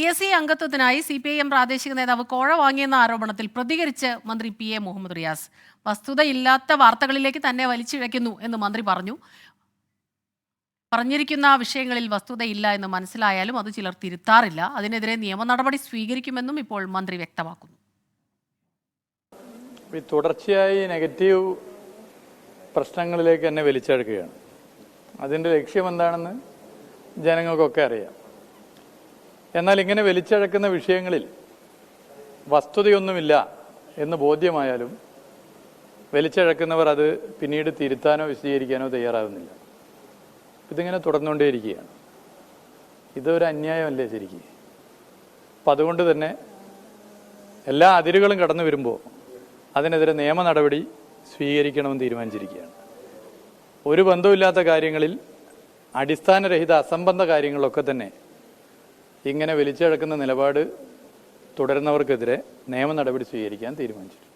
PSC അംഗത്വത്തിനായി CPIM പ്രാദേശിക നേതാവ് കോഴ വാങ്ങിയെന്ന ആരോപണത്തിൽ പ്രതികരിച്ച് മന്ത്രി PA മുഹമ്മദ് റിയാസ്. വസ്തുതയില്ലാത്ത വാർത്തകളിലേക്ക് തന്നെ വലിച്ചിഴയ്ക്കുന്നു എന്ന് മന്ത്രി പറഞ്ഞു. പറഞ്ഞിരിക്കുന്ന വിഷയങ്ങളിൽ വസ്തുതയില്ല എന്ന് മനസ്സിലായാലും അത് ചിലർ തിരുത്താറില്ല. അതിനെതിരെ നിയമ നടപടി സ്വീകരിക്കുമെന്നും ഇപ്പോൾ മന്ത്രി വ്യക്തമാക്കുന്നു. തുടർച്ചയായി നെഗറ്റീവ് പ്രശ്നങ്ങളിലേക്ക് തന്നെ വലിച്ചെടുക്കുകയാണ്. അതിൻ്റെ ലക്ഷ്യം എന്താണെന്ന് ജനങ്ങൾക്കൊക്കെ അറിയാം. എന്നാൽ ഇങ്ങനെ വലിച്ചഴക്കുന്ന വിഷയങ്ങളിൽ വസ്തുതയൊന്നുമില്ല എന്ന് ബോധ്യമായാലും വലിച്ചഴക്കുന്നവർ അത് പിന്നീട് തിരുത്താനോ വിശദീകരിക്കാനോ തയ്യാറാകുന്നില്ല. ഇതിങ്ങനെ തുടർന്നുകൊണ്ടേയിരിക്കുകയാണ്. ഇതൊരു അന്യായമല്ലേ ശരിക്കും? അപ്പം അതുകൊണ്ട് തന്നെ എല്ലാ അതിരുകളും കടന്നു വരുമ്പോൾ അതിനെതിരെ നിയമ നടപടി സ്വീകരിക്കണമെന്ന് തീരുമാനിച്ചിരിക്കുകയാണ്. ഒരു ബന്ധവുമില്ലാത്ത കാര്യങ്ങളിൽ, അടിസ്ഥാനരഹിത അസംബന്ധ കാര്യങ്ങളിലൊക്കെ തന്നെ ഇങ്ങനെ വലിച്ചിഴക്കുന്ന നിലപാട് തുടരുന്നവർക്കെതിരെ നിയമ നടപടി സ്വീകരിക്കാൻ തീരുമാനിച്ചിട്ടുണ്ട്.